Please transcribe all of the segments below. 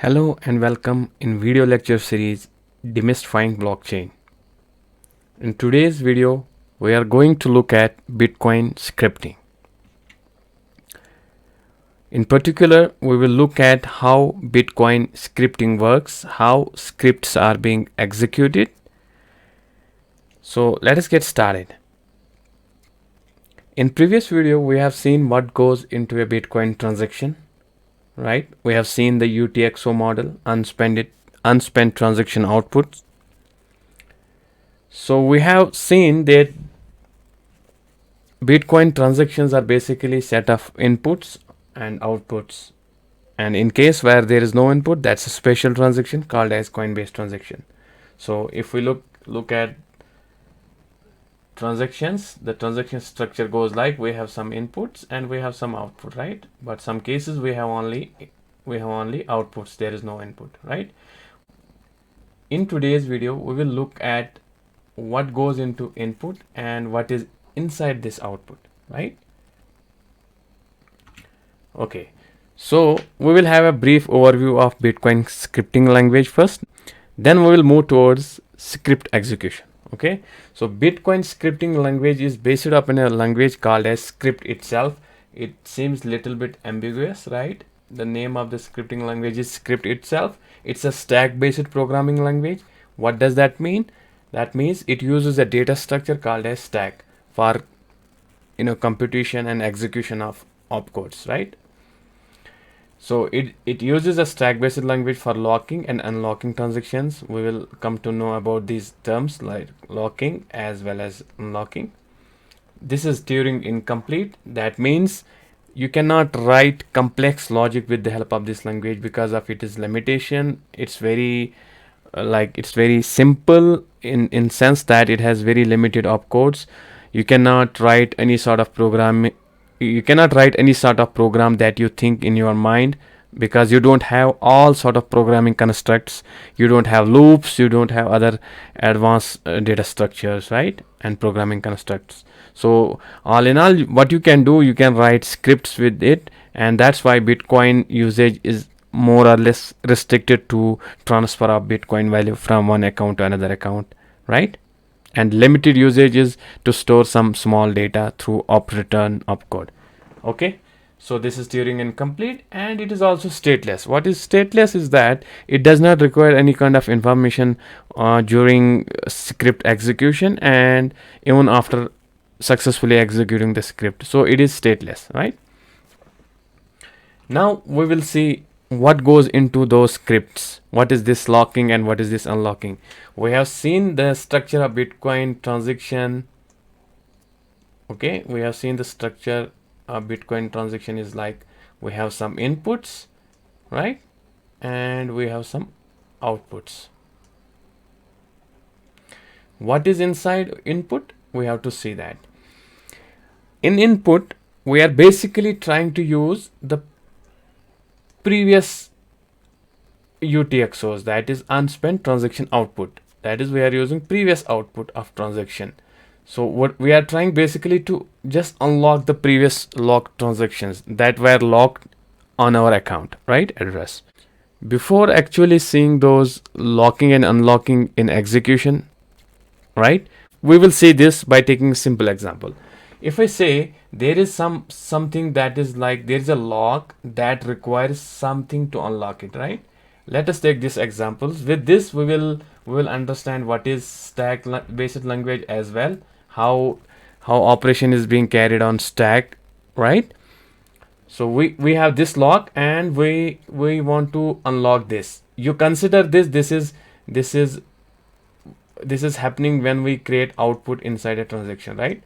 Hello and welcome in video lecture series Demystifying Blockchain. In today's video, we are going to look at Bitcoin scripting. In particular, we will look at how Bitcoin scripting works, how scripts are being executed. So let us get started. In previous video, we have seen what goes into a Bitcoin transaction, right? We have seen the UTXO model, unspent transaction outputs. So we have seen that Bitcoin transactions are basically set of inputs and outputs. And in case where there is no input, that's a special transaction called as coin-based transaction. So if we look at transactions, the transaction structure goes like we have some inputs and we have some output, right? But some cases we have only outputs, there is no input, right? In today's video, we will look at what goes into input and what is inside this output, right? Okay, so we will have a brief overview of Bitcoin scripting language first, then we will move towards script execution. Okay, so Bitcoin scripting language is based upon a language called as script itself. It seems little bit ambiguous, right? The name of the scripting language is script itself. It's a stack based programming language. What does that mean? That means it uses a data structure called as stack for computation and execution of opcodes, right? So it uses a stack based language for locking and unlocking transactions. We will come to know about these terms like locking as well as unlocking. This is Turing incomplete. That means you cannot write complex logic with the help of this language because of its limitation. It's very it's very simple in sense that it has very limited opcodes. You cannot write any sort of program that you think in your mind, because you don't have all sort of programming constructs. You don't have loops, you don't have other advanced data structures, right, and programming constructs. So all in all, what you can do, you can write scripts with it, and that's why Bitcoin usage is more or less restricted to transfer of Bitcoin value from one account to another account, right? And limited usage is to store some small data through return opcode. Okay, so this is Turing incomplete, and it is also stateless. What is stateless is that it does not require any kind of information during script execution and even after successfully executing the script. So it is stateless, right? Now we will see what goes into those scripts. What is this locking and what is this unlocking? We have seen the structure of Bitcoin transaction. Okay, we have seen the structure of Bitcoin transaction is like we have some inputs, right, and we have some outputs. What is inside input? We have to see that. In input, we are basically trying to use the previous UTXOs, that is unspent transaction output. That is, we are using previous output of transaction. So what we are trying basically to just unlock the previous locked transactions that were locked on our account, right, address. Before actually seeing those locking and unlocking in execution, right, we will see this by taking a simple example. If I say there is something that is like there is a lock that requires something to unlock it, right? Let us take these examples. With this we will understand what is stack based language as well, how operation is being carried on stack, right? So we have this lock and we want to unlock this. You consider this is happening when we create output inside a transaction, right?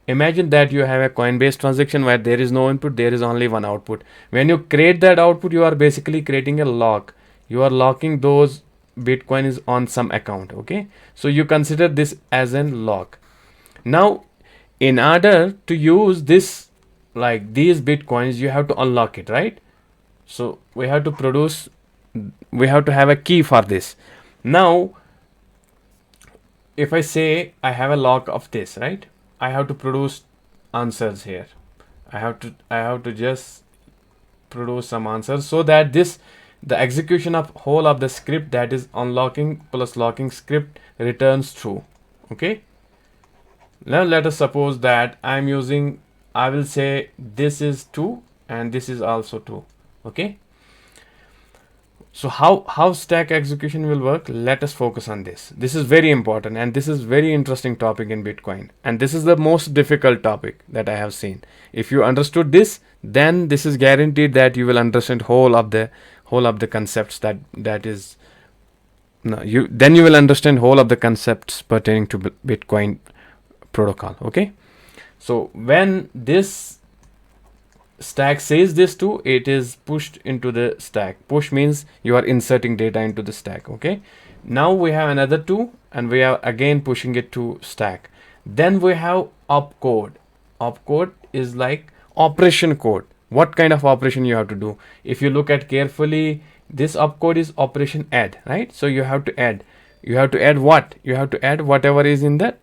Imagine that you have a coin-based transaction where there is no input, there is only one output. When you create that output, you are basically creating a lock. You are locking those Bitcoins on some account. Okay, so you consider this as a lock. Now in order to use this, like these Bitcoins, you have to unlock it, right? So we have to have a key for this. Now if I say I have a lock of this, right, I have to produce answers here. I have to just produce some answers so that this the execution of whole of the script, that is unlocking plus locking script, returns true. Okay, now let us suppose that I will say this is 2 and this is also 2. Okay, so how stack execution will work, let us focus on this. This is very important and this is very interesting topic in Bitcoin, and this is the most difficult topic that I have seen. If you understood this, then this is guaranteed that you will understand whole of the concepts that is no, you will understand whole of the concepts pertaining to Bitcoin protocol. Okay, so when this stack says this 2, it is pushed into the stack. Push means you are inserting data into the stack. Okay, now we have another 2 and we are again pushing it to stack. Then we have opcode. Opcode is like operation code. What kind of operation you have to do? If you look at carefully, this opcode is operation add, right? So you have to add what? You have to add whatever is in the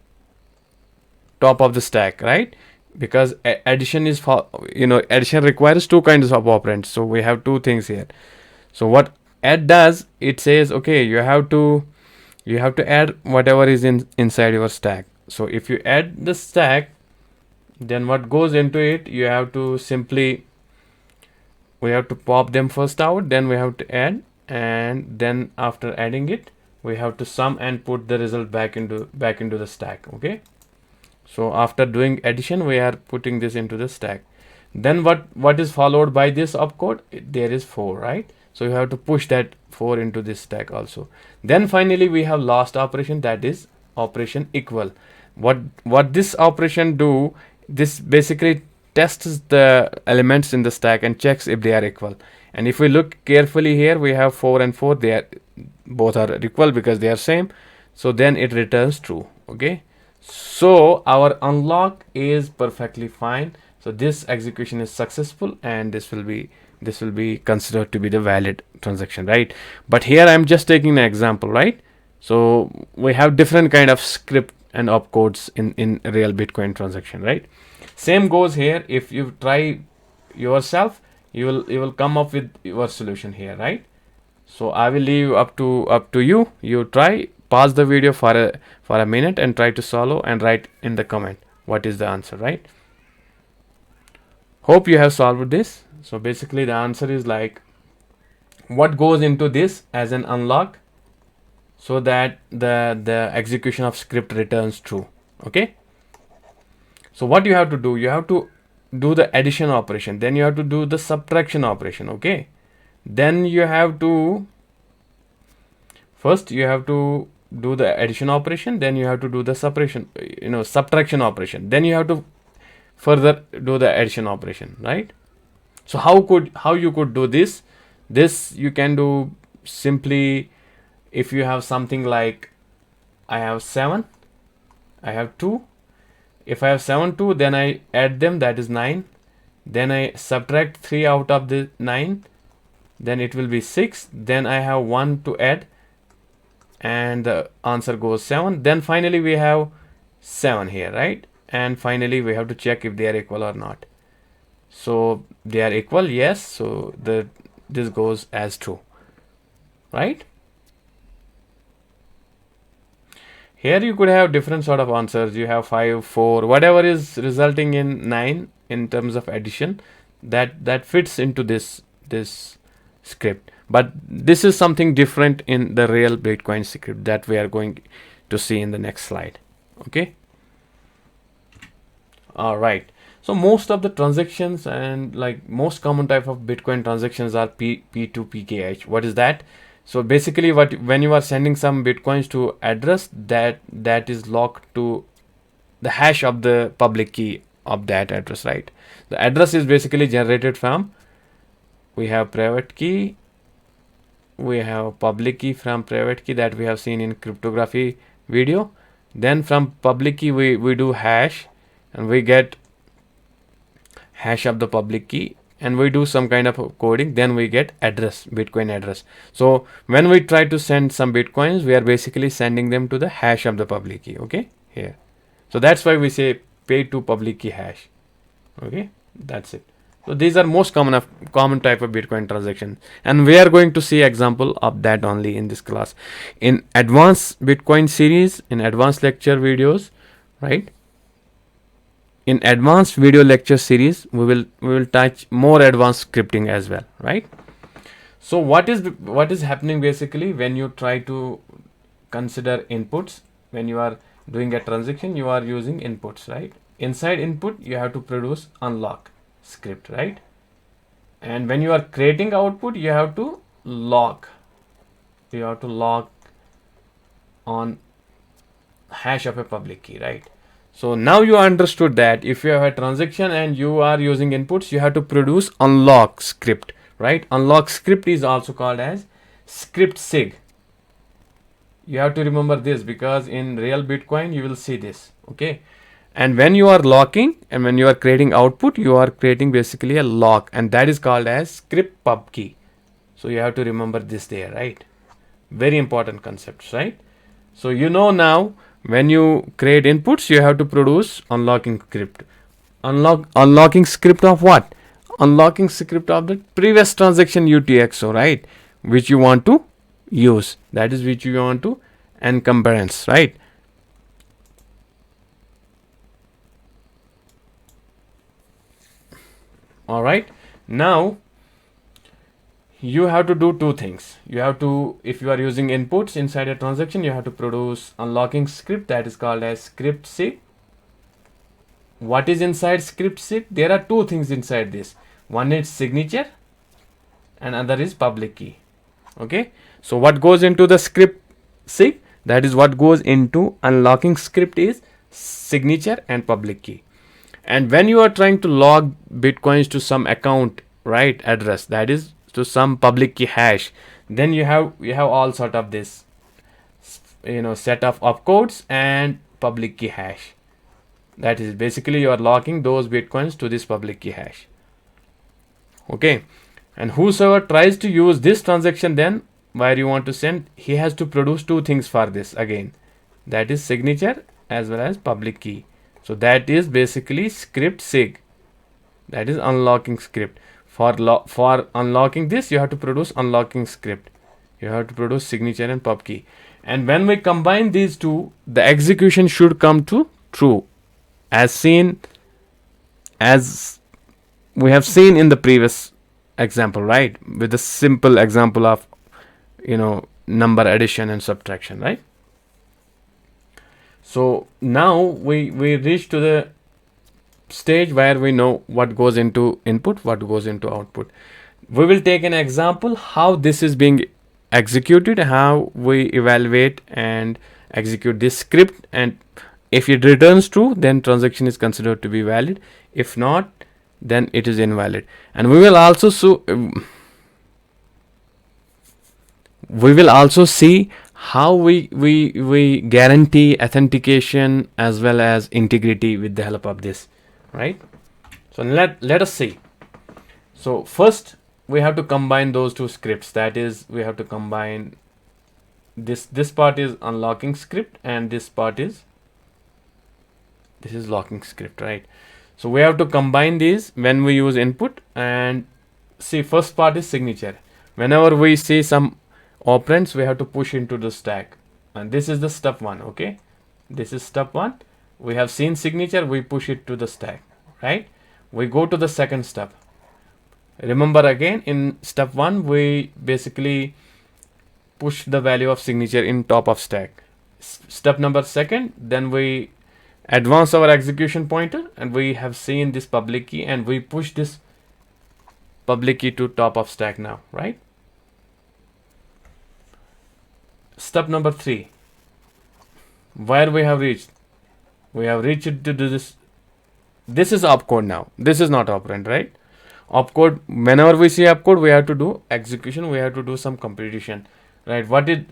top of the stack, right? Because addition is for, addition requires 2 kinds of operands, so we have 2 things here. So what add does, it says okay, you have to add whatever is inside your stack. So if you add the stack, then what goes into it, we have to pop them first out, then we have to add, and then after adding it, we have to sum and put the result back into the stack. Okay, so after doing addition, we are putting this into the stack. Then what is followed by this opcode? There is 4, right? So you have to push that 4 into this stack also. Then finally we have last operation, that is operation equal. What this operation do, this basically tests the elements in the stack and checks if they are equal. And if we look carefully here, we have 4 and 4, both are equal because they are same, so then it returns true. Okay, so our unlock is perfectly fine. So this execution is successful and this will be considered to be the valid transaction, right? But here I'm just taking an example, right? So we have different kind of script and opcodes in real Bitcoin transaction, right? Same goes here. If you try yourself, you will come up with your solution here, right? So I will leave up to you. You try, pause the video for a minute and try to solve and write in the comment what is the answer, right? Hope you have solved this. So basically the answer is like, what goes into this as an unlock so that the execution of script returns true. Okay, so what you have to do, you have to do the addition operation, then you have to do the subtraction operation. Okay, then you have to first do the addition operation, then you have to do the subtraction operation, then you have to further do the addition operation, right? So how you could do this you can do simply. If you have something like, I have 7, I have 2, if I have 7 2, then I add them, that is 9, then I subtract 3 out of the 9, then it will be 6, then I have 1 to add and the answer goes 7. Then finally we have 7 here, right? And finally we have to check if they are equal or not. So they are equal, yes, so this goes as true, right? Here you could have different sort of answers. You have 5 4, whatever is resulting in 9 in terms of addition, that fits into this script. But this is something different in the real Bitcoin script that we are going to see in the next slide. Okay, all right. So most of the transactions and like most common type of Bitcoin transactions are P2PKH. What is that? So basically when you are sending some Bitcoins to address, that is locked to the hash of the public key of that address, right? The address is basically generated from, we have private key, we have public key from private key that we have seen in cryptography video. Then from public key we do hash and we get hash of the public key, and we do some kind of coding, then we get address, Bitcoin address. So when we try to send some Bitcoins, we are basically sending them to the hash of the public key. Okay, here. So that's why we say pay to public key hash. Okay, that's it. So these are most common type of Bitcoin transaction, and we are going to see example of that only in this class. In advanced Bitcoin series, in advanced lecture videos, right? In advanced video lecture series, we will touch more advanced scripting as well, right? So what is happening basically when you try to consider inputs? When you are doing a transaction, you are using inputs, right? Inside input, you have to produce unlock script, right? And when you are creating output, you have to lock. You have to lock on hash of a public key, right? So now you understood that if you have a transaction and you are using inputs, you have to produce unlock script, right? Unlock script is also called as script sig. You have to remember this because in real Bitcoin you will see this, okay? And when you are locking and when you are creating output, you are creating basically a lock, and that is called as script pub key. So you have to remember this there, right? Very important concepts, right? So you know now when you create inputs, you have to produce unlocking script. Unlocking script of what? Unlocking script of the previous transaction UTXO, right? Which you want to use. That is which you want to encumbrance, right? All right. Now you have to do two things. You have to, if you are using inputs inside a transaction, you have to produce unlocking script, that is called as script sig. What is inside script sig? There are two things inside this. One is signature and other is public key. Okay. So what goes into the script sig? That is what goes into unlocking script is signature and public key. And when you are trying to log Bitcoins to some account, right, address, that is to some public key hash, then you have all sort of this, set of opcodes and public key hash. That is basically you are locking those Bitcoins to this public key hash. Okay. And whosoever tries to use this transaction, then where you want to send, he has to produce two things for this again. That is signature as well as public key. So that is basically script sig. That is unlocking script. For unlocking this, you have to produce unlocking script. You have to produce signature and pub key. And when we combine these two, the execution should come to true, as we have seen in the previous example, right? With the simple example of number addition and subtraction, right? So now we reach to the stage where we know what goes into input, what goes into output. We will take an example how this is being executed, how we evaluate and execute this script, and if it returns true, then transaction is considered to be valid. If not, then it is invalid. And we will also see how we guarantee authentication as well as integrity with the help of this, right? So let us see. So first we have to combine those two scripts. That is, we have to combine this part is unlocking script and this is locking script, right? So we have to combine these when we use input. And see, first part is signature. Whenever we see some operands, we have to push into the stack, and this is the step 1. Okay, this is step 1. We have seen signature, we push it to the stack, right? We go to the second step. Remember again, in step 1 we basically push the value of signature in top of stack. Step number 2, then we advance our execution pointer, and we have seen this public key, and we push this public key to top of stack now, right? Step number 3, where we have reached to this. This is opcode now. This is not operand, right? Opcode, whenever we see opcode, we have to do execution, we have to do some computation, right? What it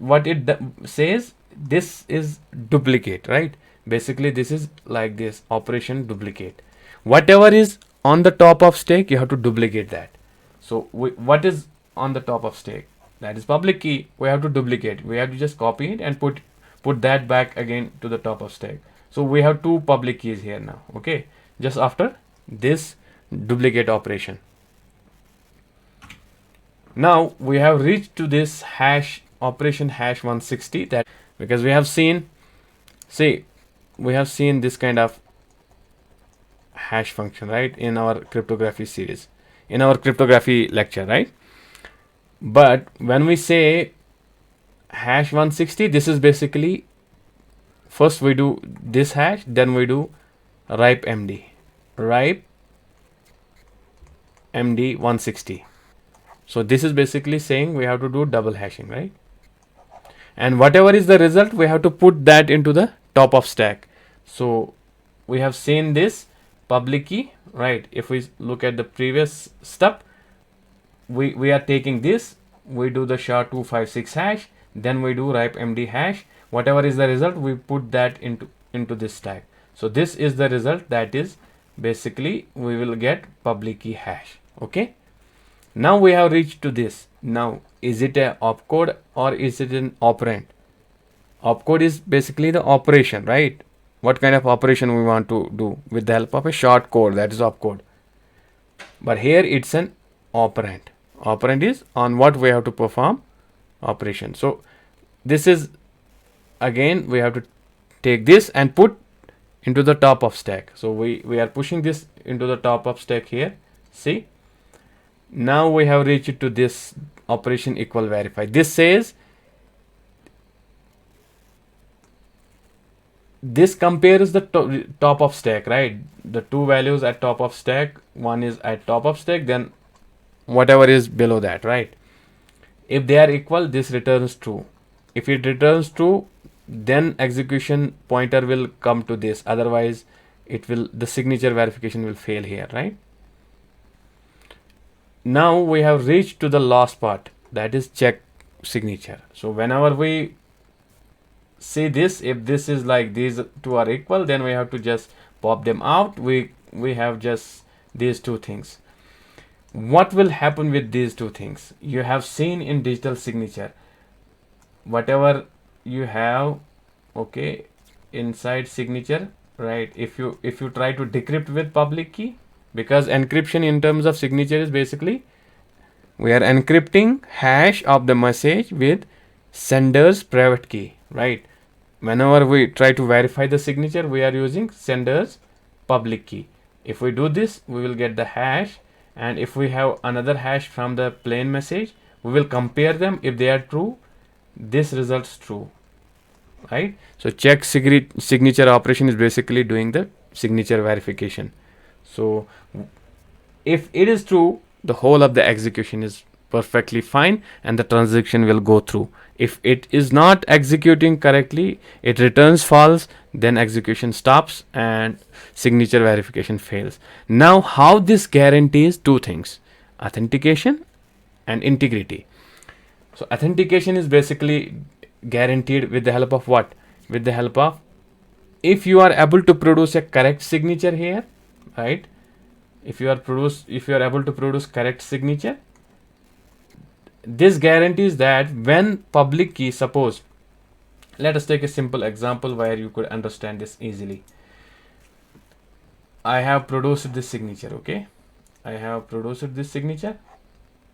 says, this is duplicate, right? Basically this is like this, operation duplicate. Whatever is on the top of stack, you have to duplicate that. So what is on the top of stack? That is public key. We have to duplicate. We have to just copy it and put that back again to the top of stack. So we have two public keys here now. Okay, just after this duplicate operation. Now we have reached to this hash operation hash 160, that because we have seen, see, we have seen this kind of hash function, right, in our cryptography series, in our cryptography lecture, right? But when we say hash 160, this is basically, first we do this hash, then we do ripe MD 160. So this is basically saying we have to do double hashing, right? And whatever is the result, we have to put that into the top of stack. So we have seen this public key, right? If we look at the previous step, we are taking this, we do the SHA-256 hash, then we do ripe MD hash. Whatever is the result, we put that into this stack. So this is the result, that is basically we will get public key hash. Okay. Now we have reached to this. Now, is it a opcode or is it an operand? Opcode is basically the operation, right? What kind of operation we want to do with the help of a short code, that is opcode. But here it's an operand. Operand is on what we have to perform operation. So this is, again, we have to take this and put into the top of stack. So we are pushing this into the top of stack here. See, now we have reached to this operation equal verify. This says, this compares the top of stack, right? The two values at top of stack, one is at top of stack, then whatever is below that, right? If they are equal, this returns true. If it returns true, then execution pointer will come to this, otherwise it will, the signature verification will fail here, right? Now we have reached to the last part, that is check signature. So whenever we see this, if this is like these two are equal, then we have to just pop them out. We have just these two things. What will happen with these two things? You have seen in digital signature, whatever you have, okay, inside signature, right? If you try to decrypt with public key, because encryption in terms of signature is basically we are encrypting hash of the message with sender's private key, right? Whenever we try to verify the signature, we are using sender's public key. If we do this, we will get the hash, and if we have another hash from the plain message, we will compare them. If they are true, this results true, right? So check signature operation is basically doing the signature verification. So if it is true, the whole of the execution is perfectly fine and the transaction will go through. If it is not executing correctly, it returns false, then execution stops and signature verification fails. Now how this guarantees two things, authentication and integrity. So authentication is basically guaranteed with the help of what? With the help of, if you are able to produce a correct signature here, right? If you are able to produce correct signature, this guarantees that when public key, suppose, let us take a simple example where you could understand this easily. I have produced this signature, okay? I have produced this signature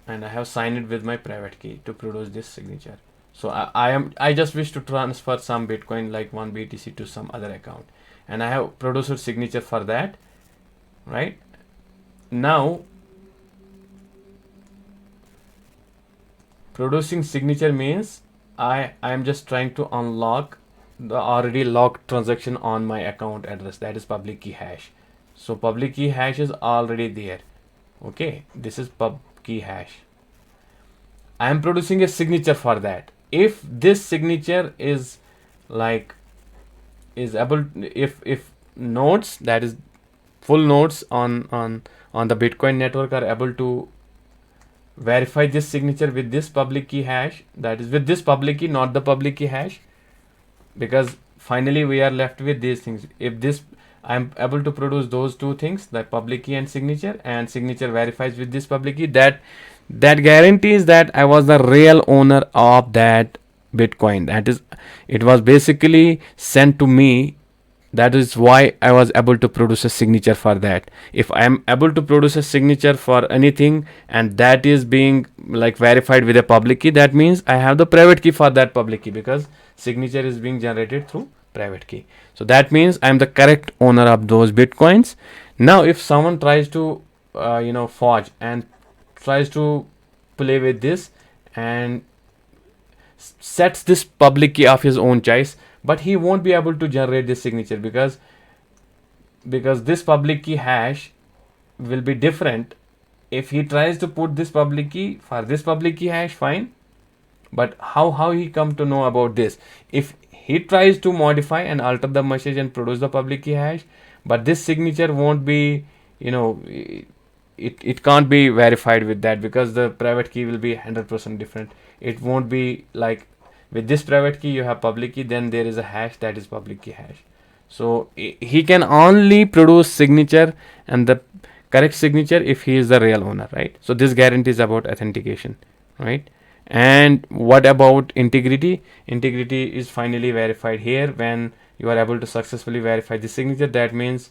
and I have signed it with my private key to produce this signature. So I just wish to transfer some Bitcoin like 1 BTC to some other account, and I have produced signature for that, right? Now producing signature means I am just trying to unlock the already locked transaction on my account address, that is public key hash. So public key hash is already there, okay? This is pub key hash. I am producing a signature for that. If this signature is like able, if nodes, that is full nodes on the Bitcoin network are able to verify this signature with this public key hash, that is with this public key, not the public key hash, because finally we are left with these things. If this, I am able to produce those two things, the public key and signature verifies with this public key, that guarantees that I was the real owner of that Bitcoin. That is, it was basically sent to me That is why I was able to produce a signature for that. If I am able to produce a signature for anything and that is being like verified with a public key, that means I have the private key for that public key, because signature is being generated through private key. So that means I am the correct owner of those bitcoins. Now if someone tries to forge and tries to play with this and sets this public key of his own choice, but he won't be able to generate this signature because this public key hash will be different. If he tries to put this public key for this public key hash, fine, but how he come to know about this? If he tries to modify and alter the message and produce the public key hash, but this signature won't be, it can't be verified with that, because the private key will be 100% different. It won't be like with this private key you have public key, then there is a hash that is public key hash. So he can only produce signature and the correct signature if he is the real owner, right? So this guarantees about authentication, right? And what about integrity? Integrity is finally verified here when you are able to successfully verify the signature. That means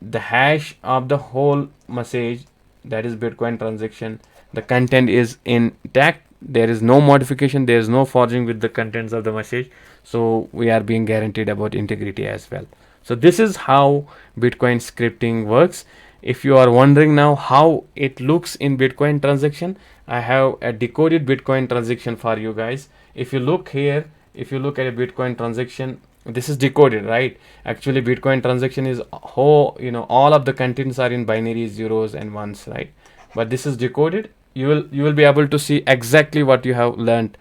the hash of the whole message, that is Bitcoin transaction, the content is intact. There is no modification, there is no forging with the contents of the message. So we are being guaranteed about integrity as well. So this is how Bitcoin scripting works. If you are wondering now how it looks in Bitcoin transaction, I have a decoded Bitcoin transaction for you guys. If you look here, if you look at a Bitcoin transaction, this is decoded, right? Actually Bitcoin transaction is whole, all of the contents are in binary zeros and ones, right? But this is decoded. You will be able to see exactly what you have learned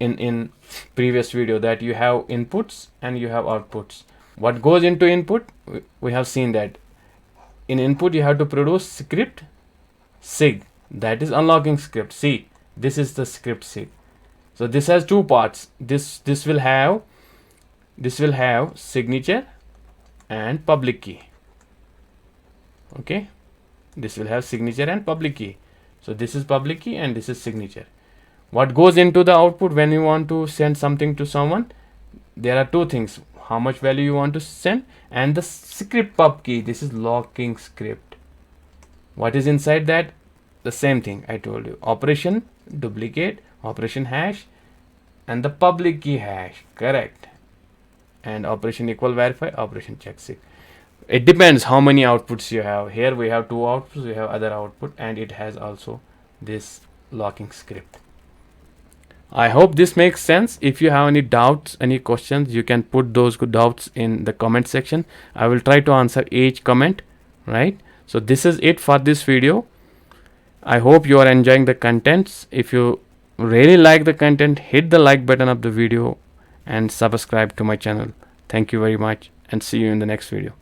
in previous video, that you have inputs and you have outputs. What goes into input, we have seen that in input you have to produce script sig, that is unlocking script. See, this is the script sig. So this has two parts. This will have signature and public key. Okay, this will have signature and public key. So this is public key and this is signature. What goes into the output when you want to send something to someone? There are two things: how much value you want to send, and the script pub key. This is locking script. What is inside that? The same thing I told you: operation duplicate, operation hash, and the public key hash. Correct. And operation equal verify, operation check sig. It depends how many outputs you have. Here we have two outputs, we have other output, and it has also this locking script. I hope this makes sense. If you have any doubts, any questions, you can put those doubts in the comment section. I will try to answer each comment, right? So this is it for this video. I hope you are enjoying the contents. If you really like the content, hit the like button of the video and subscribe to my channel. Thank you very much, and see you in the next video.